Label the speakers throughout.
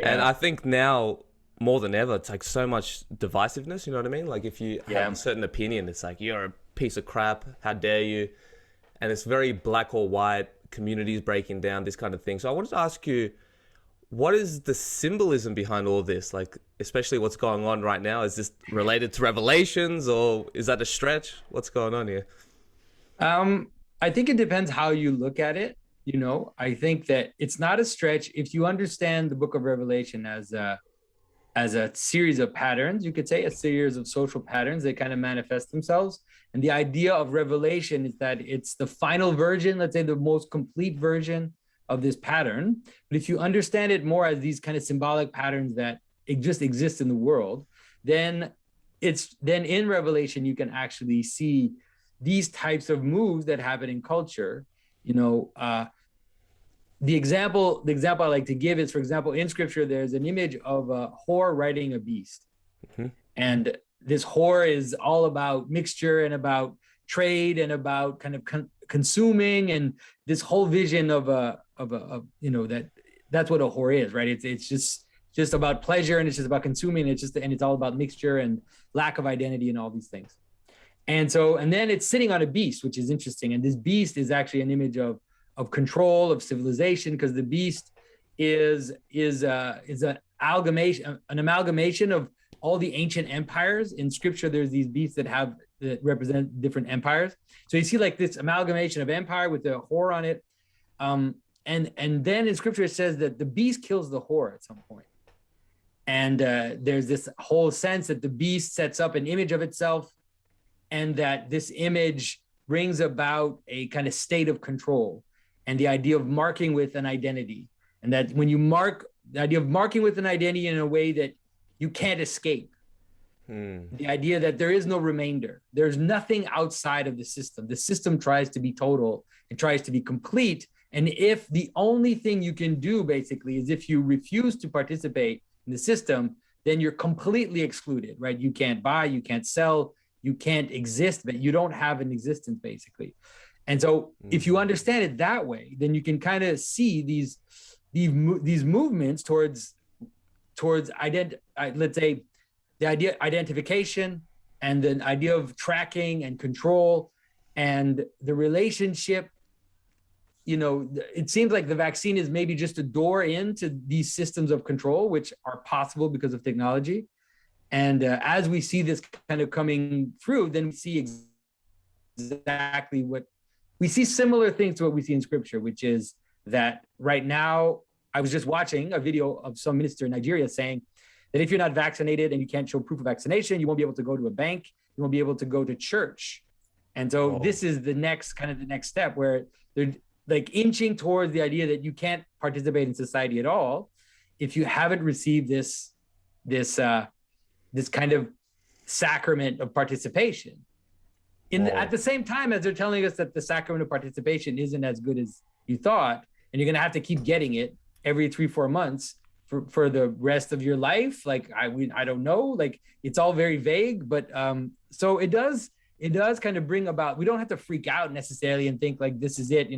Speaker 1: And
Speaker 2: Yeah.
Speaker 1: I think now more than ever, it's like so much divisiveness. You know what I mean? Like if you have
Speaker 2: Yeah.
Speaker 1: a certain opinion, it's like you're a piece of crap. How dare you? And it's very black or white. Communities breaking down, this kind of thing. So I wanted to ask you, what is the symbolism behind all this? Like, especially what's going on right now. Is this related to Revelations, or is that a stretch? What's going on here?
Speaker 2: Um, I think it depends how you look at it. I think that it's not a stretch if you understand the book of Revelation as a series of patterns, you could say, a series of social patterns that kind of manifest themselves. And the idea of Revelation is that it's the final version, let's say the most complete version of this pattern. But if you understand it more as these kind of symbolic patterns that just exist in the world, then then in Revelation you can actually see these types of moves that happen in culture. You know, the example I like to give is, for example, in scripture, there's an image of a whore riding a beast.
Speaker 1: Mm-hmm.
Speaker 2: And this whore is all about mixture and about trade and about kind of consuming, and this whole vision of that's what a whore is, right? It's just about pleasure, and it's just about consuming. And it's all about mixture and lack of identity and all these things. And then it's sitting on a beast, which is interesting. And this beast is actually an image of control, of civilization, because the beast is an amalgamation of all the ancient empires. In scripture, there's these beasts that represent different empires. So you see like this amalgamation of empire with the whore on it. And then in scripture it says that the beast kills the whore at some point. And there's this whole sense that the beast sets up an image of itself, and that this image brings about a kind of state of control, and the idea of marking with an identity. And that when you mark, the idea of marking with an identity in a way that you can't escape, the idea that there is no remainder, there's nothing outside of the system tries to be total, it tries to be complete. And if the only thing you can do basically is if you refuse to participate in the system, then you're completely excluded, right? You can't buy, you can't sell, you can't exist, but you don't have an existence basically. And so if you understand it that way, then you can kind of see these movements towards let's say the idea identification, and the idea of tracking and control, and the relationship. It seems like the vaccine is maybe just a door into these systems of control, which are possible because of technology. And as we see this kind of coming through, then we see exactly what we see, similar things to what we see in scripture, which is that right now, I was just watching a video of some minister in Nigeria saying that if you're not vaccinated and you can't show proof of vaccination, you won't be able to go to a bank, you won't be able to go to church. And so
Speaker 1: Oh.
Speaker 2: this is the next step, where they're like inching towards the idea that you can't participate in society at all if you haven't received this kind of sacrament of participation. At
Speaker 1: Whoa.
Speaker 2: the same time as they're telling us that the sacrament of participation isn't as good as you thought, and you're going to have to keep getting it every 3-4 months for the rest of your life. Like I don't know, like it's all very vague, but so it does kind of bring about, we don't have to freak out necessarily and think like this is it,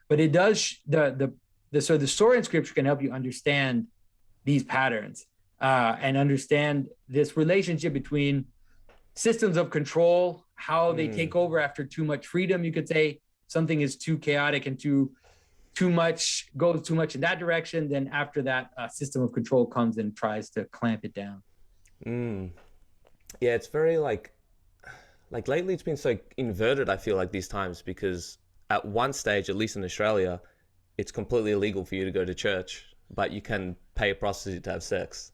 Speaker 2: but it does, the story in scripture can help you understand these patterns, and understand this relationship between systems of control, how they take over after too much freedom. You could say something is too chaotic and goes too much in that direction. Then after that, a system of control comes and tries to clamp it down.
Speaker 1: Yeah, it's very like lately it's been so inverted, I feel like these times, because at one stage, at least in Australia, it's completely illegal for you to go to church, but you can pay a prostitute to have sex.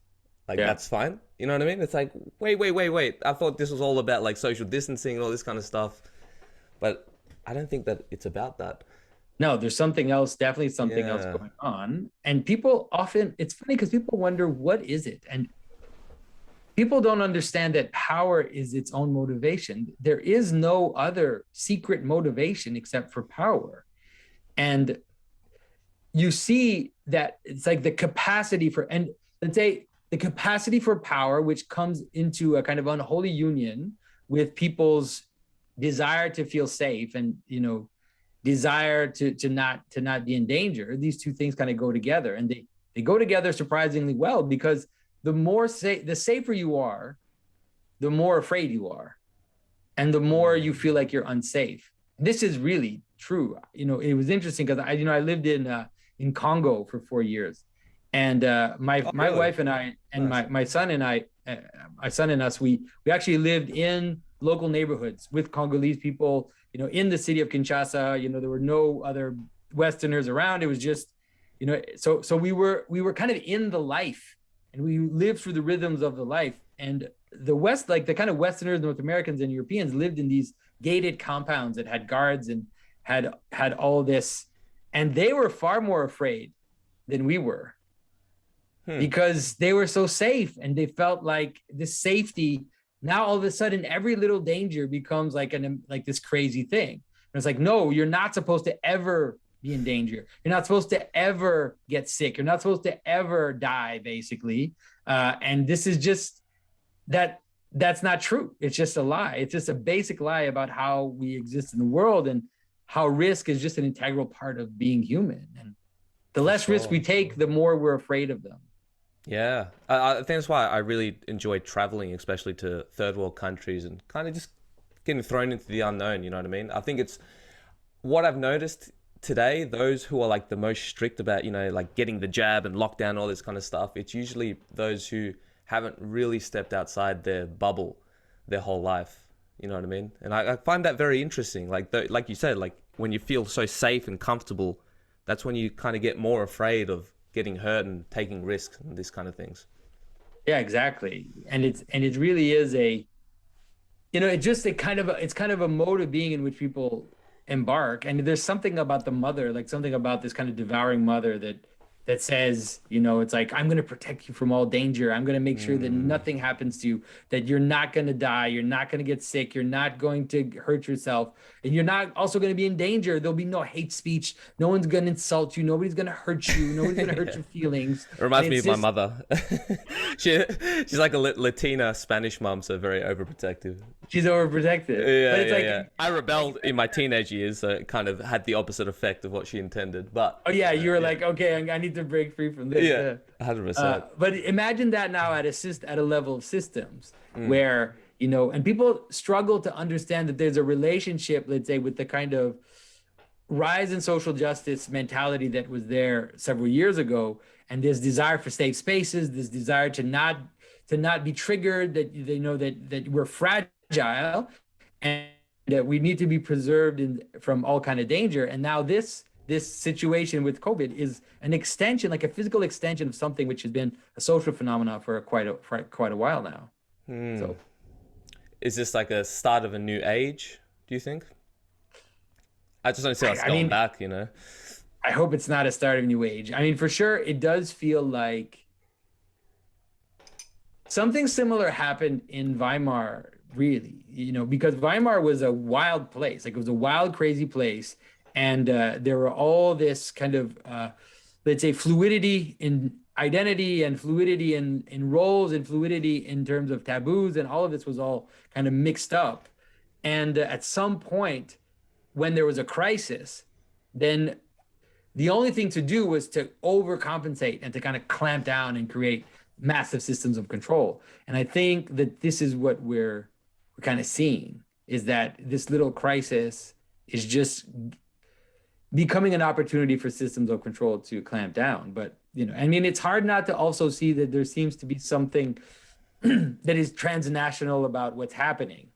Speaker 1: Like
Speaker 2: Yeah.
Speaker 1: that's fine. You know what I mean? It's like, wait. I thought this was all about like social distancing and all this kind of stuff. But I don't think that it's about that.
Speaker 2: No, there's something else, definitely something else
Speaker 1: Yeah.
Speaker 2: going on. And people often, it's funny because people wonder, what is it? And people don't understand that power is its own motivation. There is no other secret motivation except for power. And you see that it's like the capacity for, and let's say the capacity for power, which comes into a kind of unholy union with people's desire to feel safe, and desire to not be in danger. These two things kind of go together, and They go together surprisingly well because the safer you are, the more afraid you are, and the more you feel like you're unsafe. This is really true. It was interesting because I lived in Congo for 4 years, and my
Speaker 1: Oh,
Speaker 2: my
Speaker 1: really?
Speaker 2: wife and I and
Speaker 1: Nice.
Speaker 2: my son and I, my son and us, we actually lived in local neighborhoods with Congolese people. In the city of Kinshasa. There were no other Westerners around. It was just, so we were kind of in the life, and we lived through the rhythms of the life. And the West, like the kind of Westerners, North Americans, and Europeans lived in these gated compounds that had guards and had all this, and they were far more afraid than we were
Speaker 1: Hmm.
Speaker 2: because they were so safe and they felt like this safety. Now all of a sudden every little danger becomes like this crazy thing, and it's like, no, you're not supposed to ever be in danger. You're not supposed to ever get sick. You're not supposed to ever die, basically. And this is just that's not true. It's just a lie. It's just a basic lie about how we exist in the world, and how risk is just an integral part of being human. And the
Speaker 1: For
Speaker 2: less risk
Speaker 1: sure.
Speaker 2: we take, the more we're afraid of them.
Speaker 1: Yeah, I think that's why I really enjoy traveling, especially to third world countries, and kind of just getting thrown into the unknown. You know what I mean? I think it's what I've noticed today. Those who are like the most strict about, like getting the jab and lockdown, all this kind of stuff. It's usually those who haven't really stepped outside their bubble their whole life. You know what I mean? And I find that very interesting. Like you said, like when you feel so safe and comfortable, that's when you kind of get more afraid of getting hurt and taking risks and these kind of things.
Speaker 2: Yeah, exactly. And it really is it's kind of a mode of being in which people embark. And there's something about the mother, like something about this kind of devouring mother that says, it's like, I'm going to protect you from all danger. I'm going to make sure that
Speaker 1: Mm.
Speaker 2: nothing happens to you, that you're not going to die, you're not going to get sick, you're not going to hurt yourself, and you're not also going to be in danger. There'll be no hate speech, no one's going to insult you, nobody's going to hurt you, nobody's going to hurt
Speaker 1: Yeah.
Speaker 2: your feelings.
Speaker 1: It
Speaker 2: And
Speaker 1: reminds me
Speaker 2: it's
Speaker 1: of my
Speaker 2: just
Speaker 1: mother. she she's like a Latina Spanish mom, so very overprotective.
Speaker 2: she's overprotective. But
Speaker 1: Yeah,
Speaker 2: it's
Speaker 1: yeah, yeah. I
Speaker 2: like
Speaker 1: rebelled in my teenage years, so it kind of had the opposite effect of what she intended. But
Speaker 2: oh yeah, you were
Speaker 1: yeah,
Speaker 2: like, okay, I need to break free from this.
Speaker 1: yeah,
Speaker 2: Yeah.
Speaker 1: 100%.
Speaker 2: But imagine that now at a level of systems
Speaker 1: Mm.
Speaker 2: where, and people struggle to understand that there's a relationship, let's say, with the kind of rise in social justice mentality that was there several years ago, and this desire for safe spaces, this desire to not be triggered, that they know that we're fragile, and that we need to be preserved from all kind of danger. And now this situation with COVID is an extension, like a physical extension of something which has been a social phenomenon for quite a while now.
Speaker 1: Hmm.
Speaker 2: So
Speaker 1: Is this like a start of a new age, do you think? I just don't see
Speaker 2: I,
Speaker 1: us
Speaker 2: I
Speaker 1: going
Speaker 2: mean,
Speaker 1: back.
Speaker 2: I hope it's not a start of a new age. I mean, for sure, it does feel like something similar happened in Weimar, really, because Weimar was a wild place. Like it was a wild, crazy place. And there were all this kind of, let's say, fluidity in identity, and fluidity in roles, and fluidity in terms of taboos. And all of this was all kind of mixed up. And at some point, when there was a crisis, then the only thing to do was to overcompensate and to kind of clamp down and create massive systems of control. And I think that this is what we're kind of seeing, is that this little crisis is just becoming an opportunity for systems of control to clamp down. But I mean, it's hard not to also see that there seems to be something that is transnational about what's happening.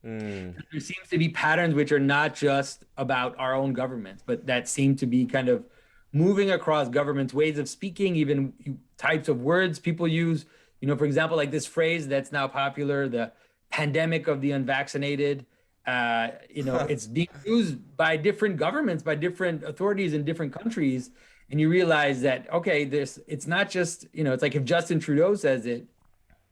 Speaker 1: Mm.
Speaker 2: There seems to be patterns which are not just about our own governments, but that seem to be kind of moving across governments, ways of speaking, even types of words people use. For example, like this phrase that's now popular, the pandemic of the unvaccinated. It's being used by different governments, by different authorities in different countries, and you realize that, okay, this it's not just, it's like if Justin Trudeau says it,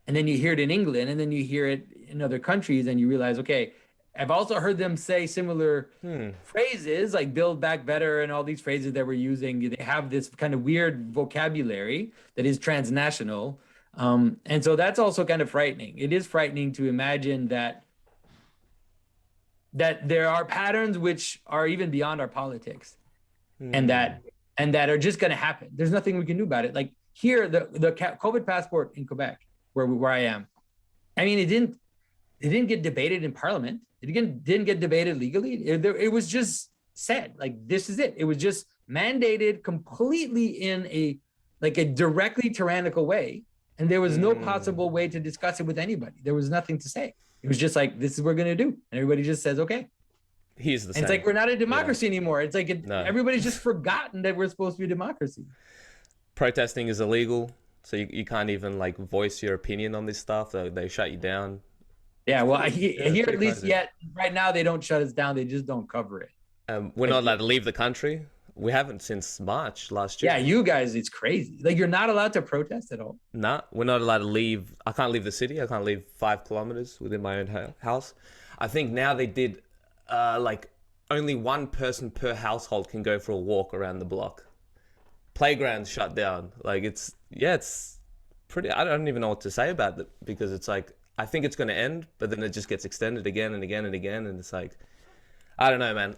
Speaker 2: and then you hear it in England, and then you hear it in other countries, and you realize, okay, I've also heard them say similar
Speaker 1: Hmm.
Speaker 2: phrases like "build back better" and all these phrases that we're using. They have this kind of weird vocabulary that is transnational, and so that's also kind of frightening. It is frightening to imagine that there are patterns which are even beyond our politics, and
Speaker 1: Hmm.
Speaker 2: that and that are just going to happen. There's nothing we can do about it. Like here, the COVID passport in Quebec, where I am, I mean, it didn't get debated in Parliament. It didn't get debated legally. It was just said like this is it. It was just mandated completely in a directly tyrannical way, and there was no possible way to discuss it with anybody. There was nothing to say. It was just like this is what we're gonna do, and everybody just says okay.
Speaker 1: He's the same.
Speaker 2: It's like we're not a democracy anymore. It's like
Speaker 1: No.
Speaker 2: everybody's just forgotten that we're supposed to be a democracy.
Speaker 1: Protesting is illegal, so you can't even like voice your opinion on this stuff. They shut you down.
Speaker 2: Yeah, well, here at least
Speaker 1: crazy.
Speaker 2: yet right now they don't shut us down. They just don't cover it.
Speaker 1: We're not allowed to leave the country. We haven't since March last year.
Speaker 2: Yeah, you guys, it's crazy. Like you're not allowed to protest at all.
Speaker 1: Nah, we're not allowed to leave. I can't leave the city. I can't leave 5 kilometers within my own house. I think now they did like only one person per household can go for a walk around the block. Playgrounds shut down. Like it's pretty. I don't even know what to say about it because it's like I think it's going to end, but then it just gets extended again and again and again, and it's like I don't know, man.